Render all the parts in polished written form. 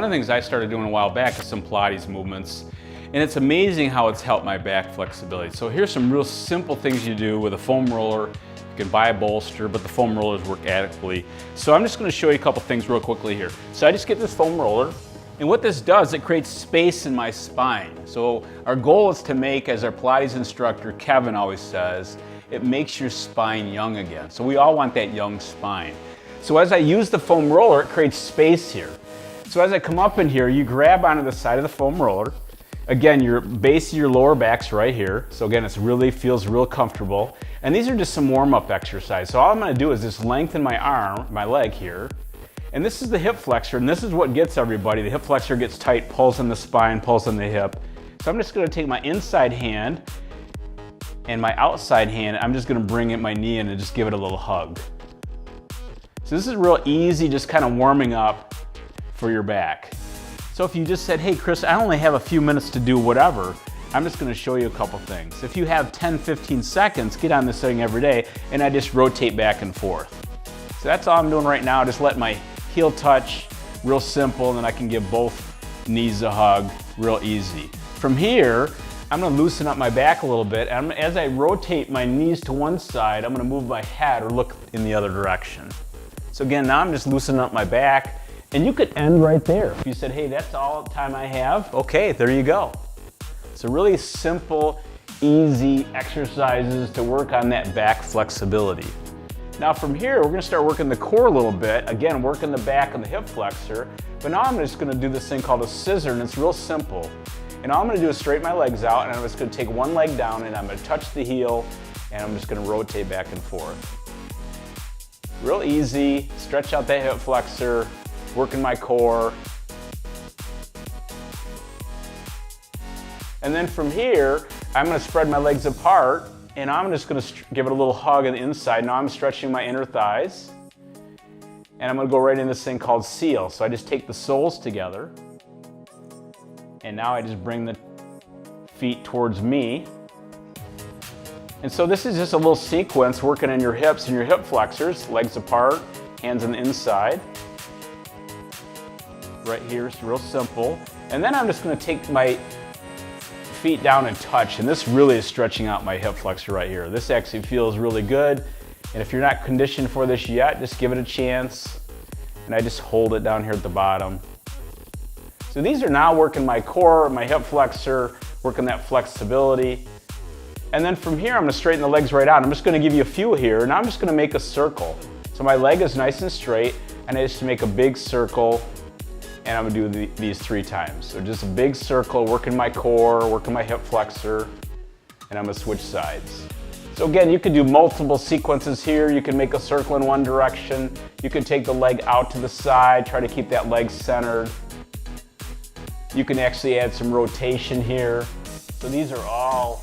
one of the things I started doing a while back is some Pilates movements, and it's amazing how it's helped my back flexibility. So here's some real simple things you do with a foam roller. You can buy a bolster, but the foam rollers work adequately. So I'm just going to show you a couple things real quickly here. So I just get this foam roller, and what this does, it creates space in my spine. So our goal is to make, as our Pilates instructor Kevin always says, it makes your spine young again. So we all want that young spine. So as I use the foam roller, it creates space here. So as I come up in here, you grab onto the side of the foam roller. Again, your base of your lower back's right here. So again, it really feels real comfortable. And these are just some warm-up exercises. So all I'm gonna do is just lengthen my arm, my leg here. And this is the hip flexor, and this is what gets everybody. The hip flexor gets tight, pulls on the spine, pulls on the hip. So I'm just gonna take my inside hand and my outside hand, I'm just gonna bring my knee in and just give it a little hug. So this is real easy, just kind of warming up for your back. So if you just said, hey Chris, I only have a few minutes to do whatever, I'm just gonna show you a couple things. If you have 10, 15 seconds, get on this thing every day, and I just rotate back and forth. So that's all I'm doing right now, just let my heel touch, real simple, and then I can give both knees a hug, real easy. From here, I'm gonna loosen up my back a little bit, and as I rotate my knees to one side, I'm gonna move my head or look in the other direction. So again, now I'm just loosening up my back, and you could end right there. If you said, hey, that's all the time I have, okay, there you go. So really simple, easy exercises to work on that back flexibility. Now from here, we're gonna start working the core a little bit. Again, working the back and the hip flexor, but now I'm just gonna do this thing called a scissor, and it's real simple. And all I'm gonna do is straighten my legs out, and I'm just gonna take one leg down, and I'm gonna touch the heel, and I'm just gonna rotate back and forth. Real easy, stretch out that hip flexor, working my core. And then from here, I'm gonna spread my legs apart, and I'm just gonna give it a little hug on the inside. Now I'm stretching my inner thighs, and I'm gonna go right into this thing called seal. So I just take the soles together, and now I just bring the feet towards me. And so this is just a little sequence working on your hips and your hip flexors, legs apart, hands on the inside. Right here, it's real simple. And then I'm just gonna take my feet down and touch, and this really is stretching out my hip flexor right here. This actually feels really good, and if you're not conditioned for this yet, just give it a chance. And I just hold it down here at the bottom. So these are now working my core, my hip flexor, working that flexibility. And then from here, I'm gonna straighten the legs right out. I'm just gonna give you a few here, and I'm just gonna make a circle. So my leg is nice and straight, and I just make a big circle, and I'm gonna do these 3 times. So just a big circle, working my core, working my hip flexor, and I'm gonna switch sides. So again, you could do multiple sequences here. You can make a circle in one direction. You can take the leg out to the side, try to keep that leg centered. You can actually add some rotation here. So these are all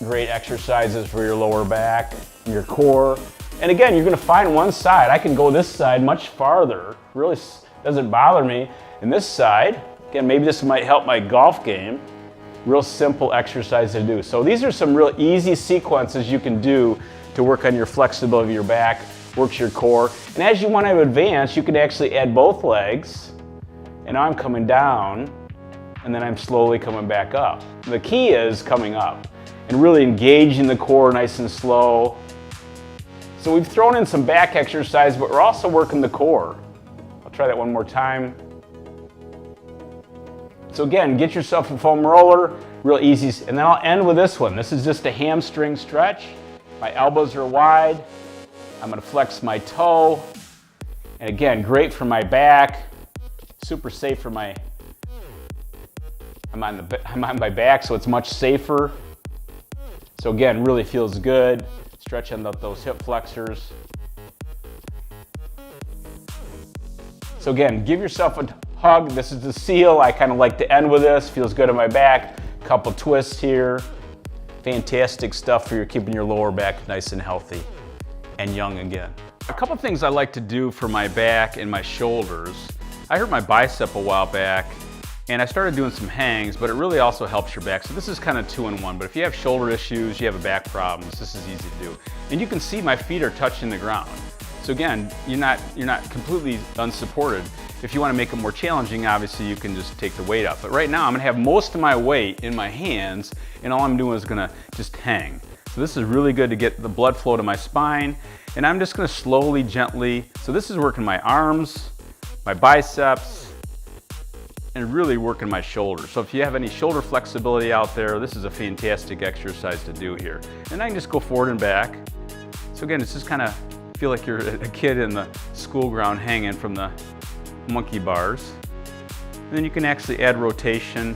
great exercises for your lower back, your core. And again, you're gonna find one side. I can go this side much farther. Really doesn't bother me. And this side, again, maybe this might help my golf game. Real simple exercise to do. So these are some real easy sequences you can do to work on your flexibility of your back, works your core. And as you want to advance, you can actually add both legs. And I'm coming down, and then I'm slowly coming back up. The key is coming up and really engaging the core nice and slow. So we've thrown in some back exercise, but we're also working the core. I'll try that one more time. So again, get yourself a foam roller, real easy, and then I'll end with this one. This is just a hamstring stretch. My elbows are wide. I'm gonna flex my toe. And again, great for my back, super safe for I'm on my back, so it's much safer. So again, really feels good. Stretching those hip flexors. So again, give yourself a hug. This is the seal. I kind of like to end with this. Feels good on my back. Couple twists here. Fantastic stuff for keeping your lower back nice and healthy and young again. A couple things I like to do for my back and my shoulders. I hurt my bicep a while back, and I started doing some hangs, but it really also helps your back. So this is kind of 2-in-1, but if you have shoulder issues, you have back problems, this is easy to do. And you can see my feet are touching the ground. So again, you're not completely unsupported. If you want to make it more challenging, obviously you can just take the weight up. But right now I'm going to have most of my weight in my hands, and all I'm doing is going to just hang. So this is really good to get the blood flow to my spine, and I'm just going to slowly, gently, so this is working my arms, my biceps, and really working my shoulders. So if you have any shoulder flexibility out there, this is a fantastic exercise to do here. And I can just go forward and back. So again, it's just kind of feel like you're a kid in the school ground hanging from the monkey bars. And then you can actually add rotation,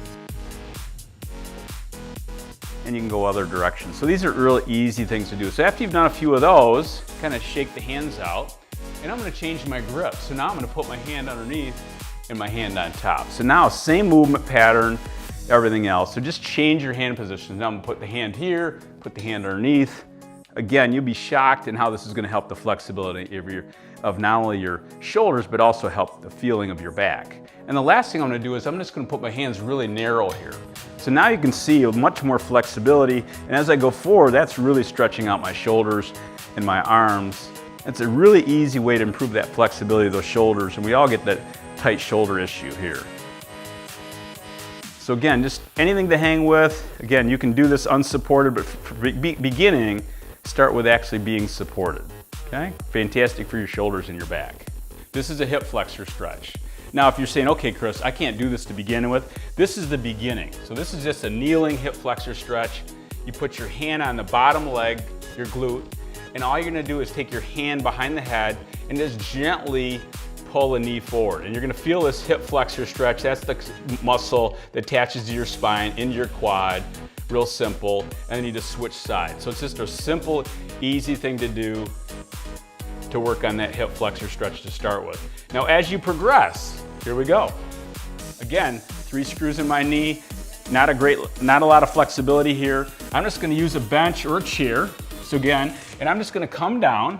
and you can go other directions. So these are really easy things to do. So after you've done a few of those, kind of shake the hands out, and I'm going to change my grip. So now I'm going to put my hand underneath and my hand on top. So now same movement pattern, everything else. So just change your hand positions. Now I'm going to put the hand here, put the hand underneath. Again, you'll be shocked in how this is going to help the flexibility of not only your shoulders, but also help the feeling of your back. And the last thing I'm going to do is I'm just going to put my hands really narrow here. So now you can see much more flexibility, and as I go forward, that's really stretching out my shoulders and my arms. It's a really easy way to improve that flexibility of those shoulders, and we all get that tight shoulder issue here. So again, just anything to hang with. Again, you can do this unsupported, but for beginning, start with actually being supported. Okay? Fantastic for your shoulders and your back. This is a hip flexor stretch. Now, if you're saying, okay, Chris, I can't do this to begin with, this is the beginning. So this is just a kneeling hip flexor stretch. You put your hand on the bottom leg, your glute, and all you're gonna do is take your hand behind the head and just gently pull the knee forward. And you're gonna feel this hip flexor stretch. That's the muscle that attaches to your spine, into your quad. Real simple. And then you just switch sides. So it's just a simple, easy thing to do to work on that hip flexor stretch to start with. Now, as you progress, here we go. Again, 3 screws in my knee. Not a lot of flexibility here. I'm just gonna use a bench or a chair. So again, and I'm just gonna come down,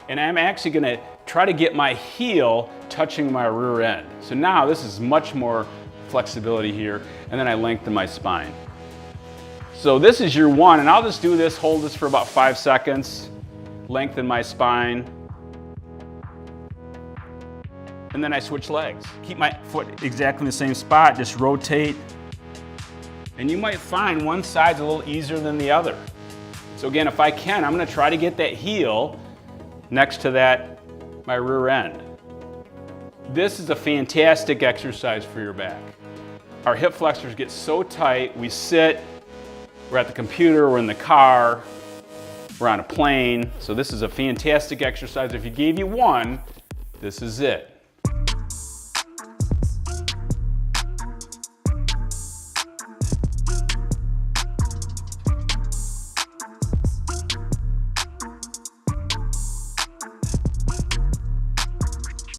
and I'm actually gonna try to get my heel touching my rear end. So now this is much more flexibility here, and then I lengthen my spine. So this is your one, and I'll just do this, hold this for about 5 seconds, lengthen my spine, and then I switch legs. Keep my foot exactly in the same spot, just rotate, and you might find one side's a little easier than the other. So again, if I can, I'm gonna try to get that heel next to my rear end. This is a fantastic exercise for your back. Our hip flexors get so tight, we sit, we're at the computer, we're in the car, we're on a plane. So this is a fantastic exercise. If you gave you one, this is it.